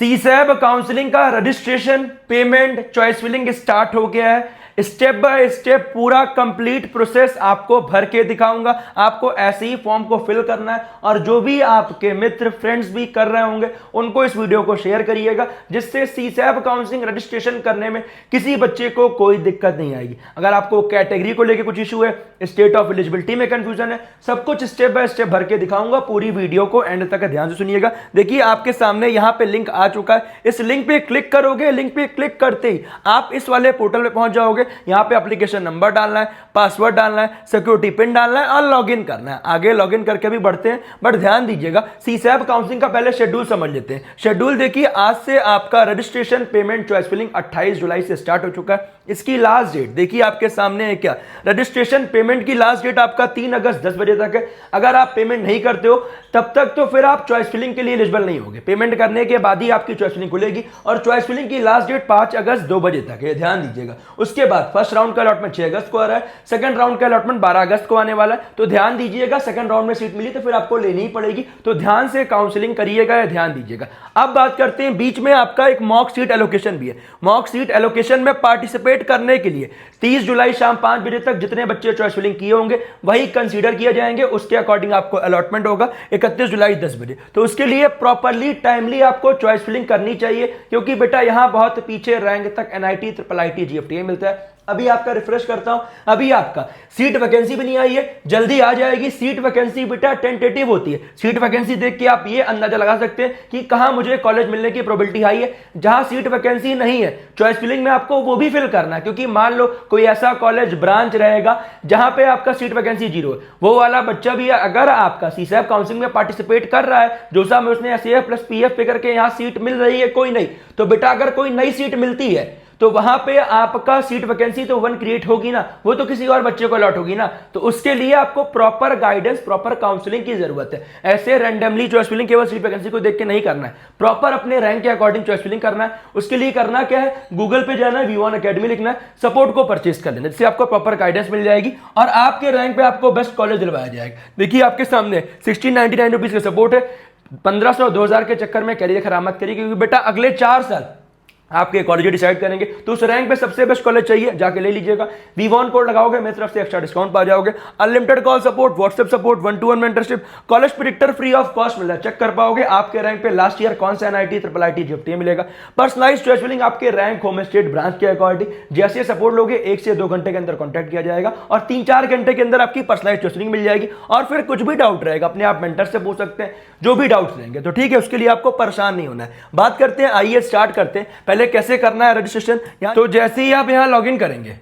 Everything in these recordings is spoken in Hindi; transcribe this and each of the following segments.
सीसैब काउंसलिंग का registration, payment, choice filling start हो गया है। स्टेप बाय स्टेप पूरा कंप्लीट प्रोसेस आपको भर के दिखाऊंगा। आपको ऐसे ही फॉर्म को फिल करना है और जो भी आपके मित्र फ्रेंड्स भी कर रहे होंगे उनको इस वीडियो को शेयर करिएगा, जिससे सीसैब काउंसलिंग रजिस्ट्रेशन करने में किसी बच्चे को कोई दिक्कत नहीं आएगी। अगर आपको कैटेगरी को लेकर कुछ इशू है, स्टेट ऑफ एलिजिबिलिटी में कंफ्यूजन है, सब कुछ स्टेप बाय स्टेप भर के दिखाऊंगा। पूरी वीडियो को एंड तक ध्यान से सुनिएगा। देखिए आपके सामने यहां पे लिंक आ चुका है। इस लिंक पे क्लिक करोगे, लिंक पे क्लिक करते ही आप इस वाले पोर्टल पे पहुंच जाओगे। यहां पे एप्लीकेशन नंबर डालना है, पासवर्ड डालना है, सिक्योरिटी पिन डालना है और लॉगिन करना है। आगे लॉगिन करके भी बढ़ते हैं, बट ध्यान दीजिएगा सीसैब काउंसलिंग का पहले शेड्यूल समझ लेते हैं। शेड्यूल देखिए, आज से आपका रजिस्ट्रेशन, पेमेंट, चॉइस फिलिंग 28 जुलाई से स्टार्ट हो चुका है। इसकी लास्ट डेट देखिए आपके सामने है। क्या रजिस्ट्रेशन पेमेंट की लास्ट डेट आपका 3 अगस्त 10 बजे तक है। अगर आप पेमेंट नहीं करते हो तब तक तो फिर आप चॉइस फिलिंग के लिए एलिजिबल नहीं होगे। पेमेंट करने के बाद ही आपकी चॉइस फिलिंग खुलेगी और चॉइस फिलिंग की लास्ट डेट 5 अगस्त 2 बजे तक है, ध्यान दीजिएगा। उसके बाद फर्स्ट राउंड का अलॉटमेंट 6 अगस्त को आ रहा है, सेकंड राउंड का अलॉटमेंट 12 अगस्त को आने वाला है। तो ध्यान दीजिएगा, सेकंड राउंड में सीट मिली तो फिर आपको लेनी ही पड़ेगी, तो ध्यान से काउंसलिंग करिएगा, या ध्यान दीजिएगा। अब बात करते हैं, बीच में आपका एक मॉक सीट एलोकेशन भी है। मॉक सीट एलोकेशन में पार्टिसिपेट करने के लिए 30 जुलाई शाम 5 बजे तक जितने बच्चे चॉइस फिलिंग किए होंगे वही कंसीडर किए जाएंगे। उसके अकॉर्डिंग आपको अलॉटमेंट होगा 31 जुलाई 10 बजे। तो उसके लिए प्रॉपरली टाइमली आपको चॉइस फिलिंग करनी चाहिए, क्योंकि बेटा यहां बहुत पीछे रैंक तक एनआईटी, ट्रिपल आईटी, जीएफटीए मिलता है। अभी आपका रिफ्रेश करता हूं, अभी आपका सीट वैकेंसी भी नहीं आई है, जल्दी आ जाएगी। सीट वैकेंसी बेटा टेंटेटिव होती है। सीट वैकेंसी देख के आप ये अंदाजा लगा सकते हैं कि कहां मुझे कॉलेज मिलने की प्रोबेबिलिटी हाई है। जहां सीट वैकेंसी नहीं है, चॉइस फिलिंग में आपको वो भी फिल करना है, क्योंकि मान लो कोई ऐसा कॉलेज ब्रांच रहेगा जहां पे आपका सीट वैकेंसी 0 है, वो वाला बच्चा भी अगर आपका सीसैब काउंसलिंग में पार्टिसिपेट कर रहा है, जोसा में उसने एसएएफ प्लस पीएफ पे करके यहां सीट मिल रही है कोई नहीं, तो बेटा अगर कोई नई सीट मिलती है तो वहां पे आपका सीट वैकेंसी तो 1 क्रिएट होगी ना, वो तो किसी और बच्चे को अलॉट होगी ना। तो उसके लिए आपको प्रॉपर गाइडेंस, प्रॉपर काउंसलिंग की जरूरत है। ऐसे रैंडमली चॉइस फिलिंग केवल सीट वैकेंसी को देख के नहीं करना है, प्रॉपर अपने रैंक के अकॉर्डिंग चॉइस फिलिंग करना है। उसके लिए करना क्या है, गूगल पे जाना है, V1 अकेडमी लिखना है, सपोर्ट को परचेस कर लेना, जिससे आपको प्रॉपर गाइडेंस मिल जाएगी और आपके रैंक पे आपको बेस्ट कॉलेज दिलवाया जाएगा। देखिए आपके सामने 1699 रुपीज का सपोर्ट है। 1500 2000 के चक्कर में कैरियर खराब मत करिए, क्योंकि बेटा अगले 4 साल आपके कॉलेज डिसाइड करेंगे। तो उस रैंक पे सबसे बेस्ट कॉलेज चाहिए, जाके ले लीजिएगा। V1 कोड लगाओगे, मेरी तरफ से एक्स्ट्रा डिस्काउंट पा जाओगे। Unlimited call support, WhatsApp support, 1-to-1 mentorship, college predictor free of cost मिल रहा है। चेक कर पाओगे आपके रैंक पे लास्ट ईयर कौन सा एनआईटी, ट्रिपल आईटी, जीएफटीए मिलेगा। पर्सनलाइज्ड चॉइस फिलिंग आपके रैंक, होम स्टेट, ब्रांच के अकॉर्डिंग जैसे सपोर्ट लोगे 1 से 2 घंटे के अंदर कॉन्टैक्ट किया जाएगा और 3-4 घंटे के अंदर आपकी पर्सनलाइज्ड चॉइस फिलिंग मिल जाएगी। और फिर कुछ भी डाउट रहेगा अपने आप मेंटर से पूछ सकते हैं, जो भी डाउट्स रहेंगे। तो ठीक है, उसके लिए आपको परेशान नहीं होना है। बात करते हैं, आइए स्टार्ट करते हैं। पहले कैसे करना है रजिस्ट्रेशन। तो जैसे ही आप यहां लॉगिन करेंगे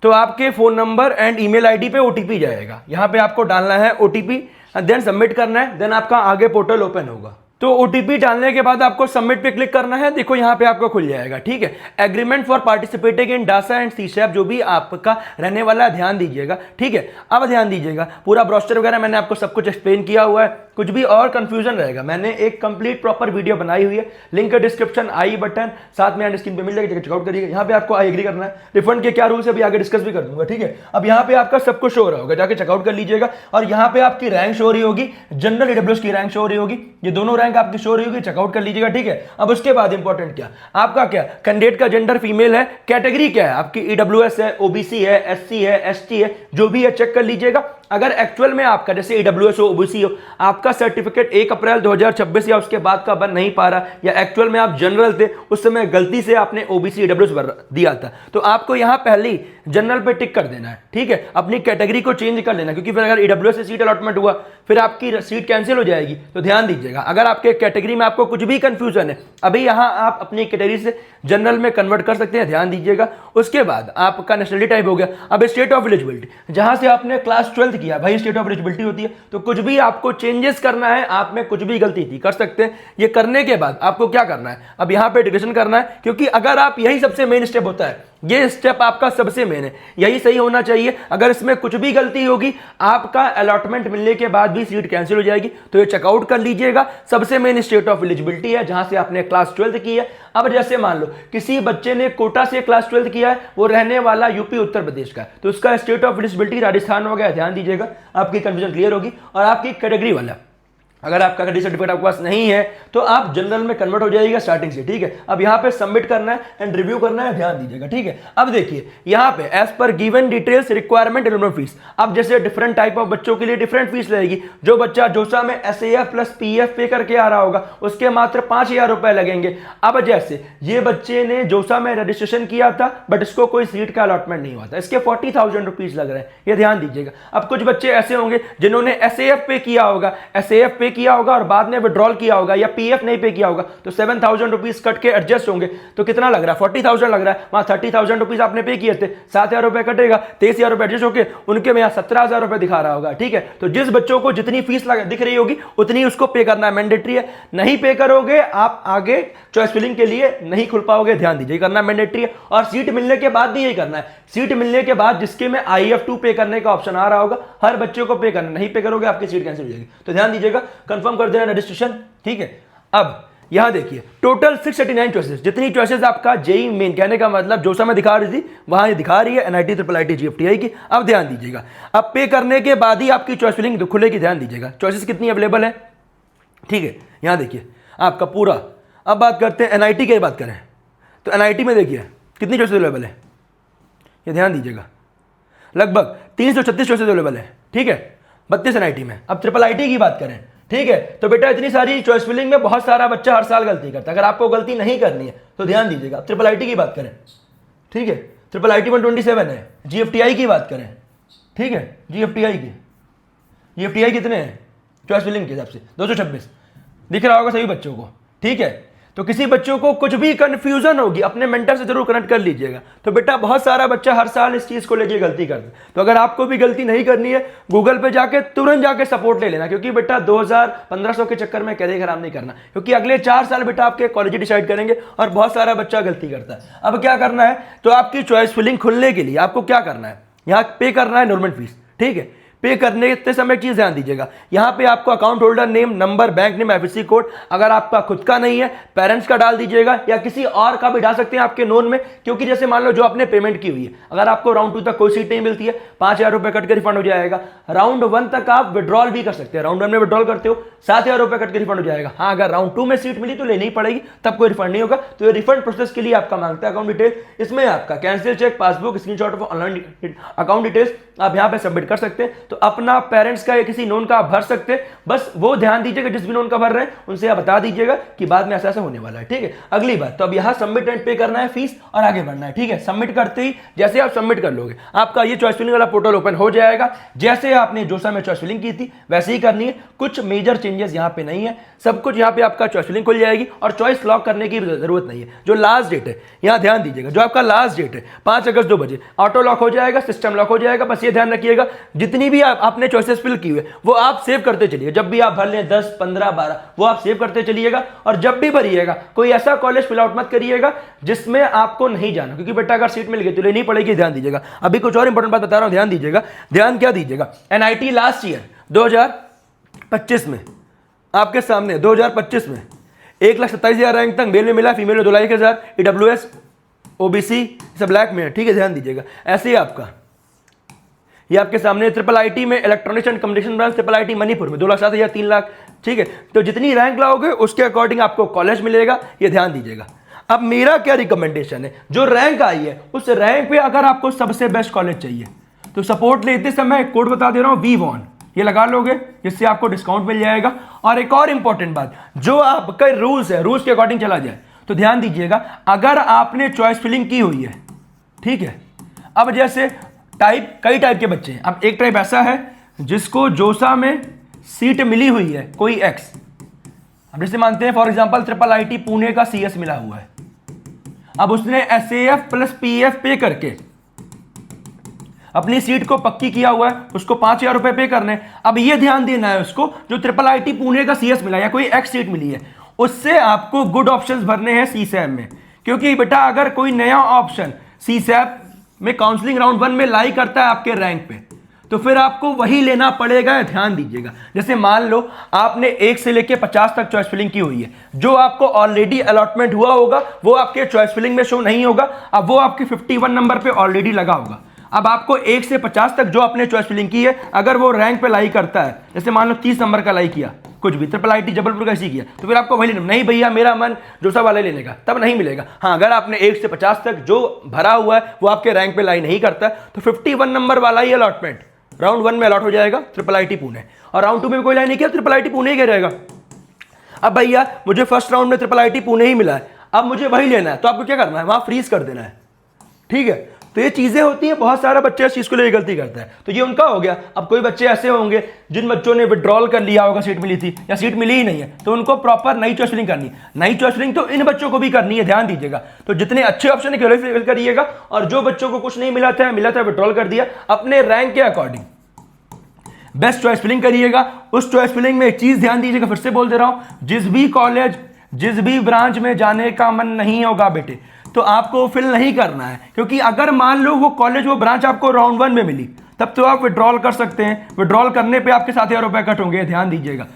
तो आपके phone number and email ID पे ओटीपी जाएगा। यहां पे आपको डालना है ओटीपी, देन सबमिट करना है, देन आपका आगे पोर्टल ओपन होगा। तो ओटीपी डालने के बाद आपको सबमिट पे क्लिक करना है। देखो यहां पे आपको खुल जाएगा, ठीक है। Agreement for participating in Dasa and CSAB जो भी आपका रहने वाला है, ध्यान दीजिएगा, ठीक है। अब ध्यान दीजिएगा, पूरा ब्रोशर वगैरह मैंने आपको सब कुछ एक्सप्लेन किया हुआ है। कुछ भी और कंफ्यूजन रहेगा, मैंने एक कंप्लीट प्रॉपर वीडियो बनाई हुई है, लिंक डिस्क्रिप्शन, आई बटन, साथ में एंड स्क्रीन पे मिल जाएगी, चेकआउट करिएगा। यहाँ पे आपको आई एग्री करना है। रिफंड के क्या रूल्स है अभी आगे डिस्कस भी कर दूंगा, ठीक है। अब यहाँ पे आपका सब कुछ शो हो रहा होगा, जाके चेकआउट कर लीजिएगा। और यहाँ पे आपकी रैंक शो हो रही होगी, जनरल ईडब्ल्यूएस की रैंक शो हो रही होगी, ये दोनों रैंक आपकी शो हो रही होगी, चेकआउट कर लीजिएगा, ठीक है। अब उसके बाद इंपॉर्टेंट क्या, आपका क्या कैंडिडेट का जेंडर फीमेल है, कैटेगरी क्या है आपकी, ईडब्ल्यूएस है, ओबीसी है, एससी है, एसटी है, जो भी है चेक कर लीजिएगा। अगर एक्चुअल में आपका जैसे ईडब्ल्यूएस हो, ओबीसी हो, आपका सर्टिफिकेट 1 अप्रैल 2026 या उसके बाद का बन नहीं पा रहा, या एक्चुअल में आप जनरल थे, उस समय गलती से आपने ओबीसी ईडब्ल्यूएस भर दिया था, तो आपको यहां पहले ही जनरल पे टिक कर देना है, ठीक है। अपनी कैटेगरी को चेंज कर लेना, क्योंकि फिर अगर ईडब्ल्यूएस से सीट अलॉटमेंट हुआ फिर आपकी सीट कैंसिल हो जाएगी। तो ध्यान दीजिएगा, अगर आपके कैटेगरी में आपको कुछ भी कंफ्यूजन है, अभी यहां आप अपनी कैटेगरी से जनरल में कन्वर्ट कर सकते हैं, ध्यान दीजिएगा। उसके बाद आपका नेशनलिटी टाइप हो गया। अब स्टेट ऑफ एलिजिबिलिटी, जहां से आपने क्लास 12th किया, भाई स्टेट ऑफ एलिजिबिलिटी होती है। तो कुछ भी आपको चेंजेस करना है, आप में कुछ भी गलती थी कर सकते हैं। ये करने के बाद आपको क्या करना है, अब यहां पे डिक्लेरेशन करना है, क्योंकि अगर आप यही सबसे मेन स्टेप होता है, ये स्टेप आपका सबसे मेन है, यही सही होना चाहिए। अगर इसमें कुछ भी गलती होगी, आपका अलॉटमेंट मिलने के बाद भी सीट कैंसिल हो जाएगी। तो ये चेकआउट कर लीजिएगा। सबसे मेन स्टेट ऑफ एलिजिबिलिटी है, जहां से आपने क्लास 12th की है। अब जैसे मान लो किसी बच्चे ने कोटा से क्लास 12th किया है, वो रहने वाला यूपी उत्तर प्रदेश का है, तो उसका स्टेट ऑफ एलिजिबिलिटी राजस्थान हो गया, ध्यान दीजिएगा, आपकी कंफ्यूजन क्लियर होगी। और आपकी कैटेगरी वाला अगर आपका कैटेगरी सर्टिफिकेट आपके पास नहीं है तो आप जनरल में कन्वर्ट हो जाएगा स्टार्टिंग से, ठीक है। अब यहाँ पे सबमिट करना है एंड रिव्यू करना है, ध्यान दीजिएगा, ठीक है। अब देखिए यहाँ पे as per given details requirement enrolment fees, अब जैसे डिफरेंट टाइप ऑफ बच्चों के लिए डिफरेंट फीस रहेगी। जो बच्चा जोसा में SAF प्लस PF पे करके आ रहा होगा उसके मात्र 5,000 रुपए लगेंगे। अब जैसे ये बच्चे ने जोसा में रजिस्ट्रेशन किया था बट इसको कोई सीट का अलॉटमेंट नहीं हुआ था, इसके 40,000 रुपीज लग रहे हैं, ये ध्यान दीजिएगा। अब कुछ बच्चे ऐसे होंगे जिन्होंने SAF पे किया होगा, SAF पे किया होगा और बाद में विड्रॉल किया होगा या PF नहीं पे किया होगा, तो 7,000 रुपीज कट के एडजस्ट होंगे। तो कितना लग रहा है? 40,000 लग रहा है। वहां 30,000 रुपीज आपने पे किए थे, 7,000 रुपए कटेगा, 23,000 रुपए एडजस्ट होके उनके में यहाँ 17,000 रुपए दिखा रहा होगा, ठीक है। तो जिस बच्चों को जितनी फीस दिख रही होगी उतनी उसको पे करना है, मैंडेटरी है। नहीं पे करोगे आप आगे चॉइस फिलिंग के लिए नहीं खुल पाओगे, ध्यान दीजिए, करना मैंडेटरी है। और सीट मिलने के बाद भी यही करना है। सीट मिलने के बाद जिसके में IF2 पे करने का ऑप्शन आ रहा होगा हर बच्चे को पे करना, नहीं पे करोगे आपकी सीट कैंसिल हो जाएगी। तो ध्यान दीजिएगा, कंफर्म कर देना रजिस्ट्रेशन, ठीक है। अब यहां देखिए टोटल 689 चॉइसेस, जितनी चॉइसेस आपका जेई मेन, कहने का मतलब जोसा में दिखा रही थी वहां ये दिखा रही है NIT IIIT GFTI की। अब ध्यान दीजिएगा, अब पे करने के बाद ही आपकी चॉइस फिलिंग खुलेगी, ध्यान दीजिएगा। चॉइसेस कितनी अवेलेबल है, ठीक है, यहां देखिए आपका पूरा। अब बात करते हैं NIT की, बात करें तो NIT में देखिए कितनी चॉइसेस अवेलेबल है, ये ध्यान दीजिएगा, लगभग 336 चॉइसेस अवेलेबल है, ठीक है, 32 NIT में। अब IIIT की बात करें, ठीक है, तो बेटा इतनी सारी चॉइस फिलिंग में बहुत सारा बच्चा हर साल गलती करता है। अगर आपको गलती नहीं करनी है तो ध्यान दीजिएगा। IIIT की बात करें, ठीक है, IIIT 127 है। GFTI की बात करें, ठीक है, GFTI कितने हैं चॉइस फिलिंग के हिसाब से? 226 दिख रहा होगा सभी बच्चों को, ठीक है। तो किसी बच्चों को कुछ भी कंफ्यूजन होगी अपने मेंटर से जरूर कनेक्ट कर लीजिएगा। तो बेटा बहुत सारा बच्चा हर साल इस चीज को लेके गलती करता है, तो अगर आपको भी गलती नहीं करनी है गूगल पे जाके तुरंत जाके सपोर्ट ले लेना, क्योंकि बेटा 2,000-1,500 के चक्कर में कैरियर खराब नहीं करना, क्योंकि अगले 4 साल बेटा आपके कॉलेज डिसाइड करेंगे और बहुत सारा बच्चा गलती करता है। अब क्या करना है, तो आपकी चॉइस फिलिंग खुलने के लिए आपको क्या करना है, यहाँ पे करना है एनरोलमेंट फीस, ठीक है। पे करने के समय एक चीज ध्यान दीजिएगा, यहां पे आपको account holder name, number, bank name, IFSC code, अगर आपका खुद का नहीं है पेरेंट्स का डाल दीजिएगा या किसी और का भी डाल सकते हैं आपके नोन में, क्योंकि जैसे मान लो जो आपने पेमेंट की हुई है, अगर आपको राउंड 2 तक कोई सीट नहीं मिलती है 5,000 रुपए कट के रिफंड हो जाएगा। राउंड 1 तक आप विड्रॉल भी कर सकते हैं, राउंड 1 में विड्रॉल करते हो 7,000 रुपए कट के रिफंड हो जाएगा। हाँ, अगर राउंड 2 में सीट मिली तो लेनी पड़ेगी, तब कोई रिफंड नहीं होगा। तो ये रिफंड प्रोसेस के लिए आपका मांगता है अकाउंट डिटेल, इसमें आपका cancel cheque, passbook, screenshot of online account details आप यहां पे सबमिट कर सकते हैं। तो अपना पेरेंट्स का या किसी नोन का आप भर सकते हैं, बस वो ध्यान दीजिएगा जिस भी नोन का भर रहे हैं उनसे आप बता दीजिएगा कि बाद में ऐसा ऐसा होने वाला है, ठीक है। अगली बात, तो अब यहां सबमिट एंड पे करना है फीस और आगे बढ़ना है, ठीक है। सबमिट करते ही जैसे आप सबमिट कर लोगे आपका ये चॉइस फिलिंग वाला पोर्टल ओपन हो जाएगा। जैसे आपने जोसा में चॉइस फिलिंग की थी वैसे ही करनी है, कुछ मेजर चेंजेस यहां पे नहीं है, सब कुछ यहां पे आपका चॉइस फिलिंग खुल जाएगी और चॉइस लॉक करने की जरूरत नहीं है। जो लास्ट डेट है यहां ध्यान दीजिएगा, जो आपका लास्ट डेट है 5 अगस्त 2 बजे ऑटो लॉक हो जाएगा, सिस्टम लॉक हो जाएगा। बस ये ध्यान रखिएगा जितनी भी आपने चॉइसेस फिल की हुई वो आप सेव करते चलिए, जब भी आप भर लें 10, 15, 12 वो आप सेव करते चलिएगा। और जब भी भरिएगा कोई ऐसा कॉलेज फिल आउट मत करिएगा जिसमें आपको नहीं जाना, क्योंकि बेटा अगर सीट मिल गई तो लेनी पड़ेगी, ध्यान दीजिएगा। अभी कुछ और इंपॉर्टेंट बात बता रहा हूं, ध्यान दीजिएगा। ध्यान क्या दीजिएगा, NIT लास्ट ईयर 2025 में आपके सामने 2025 में 1,27,000 रैंक तक मेल में मिला, फीमेल में 2,01,000, EWS OBC सब ब्लैक में है, ठीक है, ध्यान दीजिएगा। ऐसे ही आपका ये आपके सामने IIIT में electronics and communication branch IIIT Manipur में 2,07,000, 3 लाख, ठीक है। तो जितनी रैंक लाओगे उसके अकॉर्डिंग आपको कॉलेज मिलेगा, ये ध्यान दीजिएगा। अब मेरा क्या रिकमेंडेशन है, जो रैंक आई है उस रैंक पे अगर आपको सबसे बेस्ट कॉलेज चाहिए तो सपोर्ट लेते समय एक कोड बता दे रहा हूं, VWAN, ये लगा लोगे जिससे आपको डिस्काउंट मिल जाएगा। और एक और इंपॉर्टेंट बात, जो आपका रूल्स है रूल्स के अकॉर्डिंग चला जाए तो ध्यान दीजिएगा, अगर आपने चॉइस फिलिंग की हुई है, ठीक है। अब जैसे कई टाइप के बच्चे हैं। अब एक टाइप ऐसा है जिसको जोसा में सीट मिली हुई है कोई एक्स, अब जैसे मानते हैं फॉर एग्जांपल IIIT पुणे का CS मिला हुआ है, अब उसने SAF प्लस PF पे करके अपनी सीट को पक्की किया हुआ है, उसको 5,000 रुपए पे करने। अब ये ध्यान देना है उसको, जो IIIT पुणे का CS मिला या कोई एक्स सीट मिली है उससे आपको गुड ऑप्शंस भरने हैं CSAM में, क्योंकि बेटा अगर कोई नया ऑप्शन CSAM में काउंसलिंग राउंड 1 में लाई करता है आपके रैंक पे तो फिर आपको वही लेना पड़ेगा, ध्यान दीजिएगा। जैसे मान लो आपने 1 से लेके 50 तक चॉइस फिलिंग की हुई है, जो आपको ऑलरेडी अलॉटमेंट हुआ होगा वो आपके चॉइस फिलिंग में शो नहीं होगा, अब वो आपके 51 नंबर पे ऑलरेडी लगा होगा। अब आपको 1 से 50 तक जो आपने चॉइस फिलिंग की है अगर वो रैंक पे लाई करता है, जैसे मान लो 30 नंबर का लाई किया कुछ भी ट्रिपल आईटी जबलपुर का इसी किया, तो फिर आपको वही लेना। नहीं भैया मेरा मन जोसा वाला लेने का, तब नहीं मिलेगा। हाँ, अगर आपने 1 से 50 तक जो भरा हुआ है वो आपके रैंक पे लाई नहीं करता तो 51 नंबर वाला ही अलॉटमेंट राउंड 1 में अलॉट हो जाएगा ट्रिपल आईटी पुणे, और राउंड 2 में कोई लाई नहीं किया ट्रिपल आईटी पुणे ही रहेगा। अब भैया मुझे फर्स्ट राउंड में ट्रिपल आईटी पुणे ही मिला है, अब मुझे वही लेना है, तो आपको क्या करना है, वहां फ्रीज कर देना है। ठीक है, तो ये चीजें होती हैं, बहुत सारा बच्चे इस चीज को लिए गलती करता है, तो ये उनका हो गया। अब कोई बच्चे ऐसे होंगे जिन बच्चों ने विड्रॉल कर लिया होगा, सीट मिली थी या सीट मिली ही नहीं है, तो उनको प्रॉपर नई चॉइस फिलिंग करनी है। नई चॉइस फिलिंग तो इन बच्चों को भी करनी है, ध्यान दीजिएगा। तो जितने अच्छे ऑप्शन है केवल फिल करिएगा, और जो बच्चों को कुछ नहीं मिला था विड्रॉल कर दिया, अपने रैंक के अकॉर्डिंग बेस्ट चॉइस फिलिंग करिएगा। उस चॉइस फिलिंग में एक चीज ध्यान दीजिएगा, फिर से बोल दे रहा हूं, जिस भी कॉलेज जिस भी ब्रांच में जाने का मन नहीं होगा बेटे, तो आपको फिल नहीं करना है। क्योंकि अगर मान लो वो कॉलेज वो ब्रांच आपको राउंड 1 में मिली, तब तो आप विड्रॉल कर सकते हैं। विड्रॉल करने पे आपके 7,000 रुपए कट होंगे, ध्यान दीजिएगा।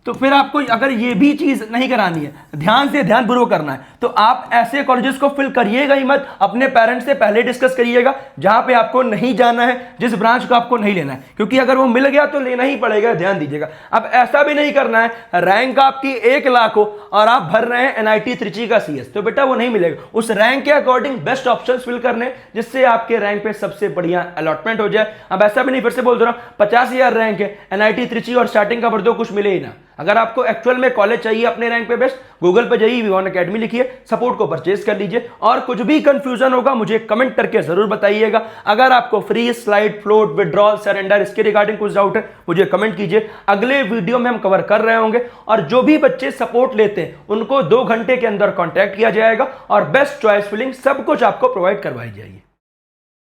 तो फिर आपको अगर ये भी चीज नहीं करानी है, ध्यानपूर्वक करना है, तो आप ऐसे कॉलेजेस को फिल करिएगा ही मत। अपने पेरेंट्स से पहले डिस्कस करिएगा जहां पे आपको नहीं जाना है, जिस ब्रांच को आपको नहीं लेना है, क्योंकि अगर वो मिल गया तो लेना ही पड़ेगा, ध्यान दीजिएगा। अब ऐसा भी नहीं करना है रैंक आपकी 1 लाख हो और आप भर रहे हैं एनआईटी त्रिची का सीएस, तो बेटा वो नहीं मिलेगा। उस रैंक के अकॉर्डिंग बेस्ट ऑप्शन फिल करने, जिससे आपके रैंक पे सबसे बढ़िया अलॉटमेंट हो जाए। अब ऐसा भी नहीं, फिर से बोल रहा हूं, 50,000 रैंक है एनआईटी त्रिची और स्टार्टिंग का भर दो, कुछ मिले ही ना। अगर आपको एक्चुअल में कॉलेज चाहिए अपने रैंक पे बेस्ट, गूगल पे जाइए, विवान एकेडमी लिखिए, सपोर्ट को परचेज कर लीजिए। और कुछ भी कंफ्यूजन होगा मुझे कमेंट करके जरूर बताइएगा। अगर आपको free, slide, float, withdrawal, surrender इसके रिगार्डिंग कुछ डाउट है मुझे कमेंट कीजिए, अगले वीडियो में हम कवर कर रहे होंगे। और जो भी बच्चे सपोर्ट लेते हैं उनको 2 घंटे के अंदर कॉन्टैक्ट किया जाएगा और बेस्ट चॉइस फिलिंग सब कुछ आपको प्रोवाइड करवाई जाएगी।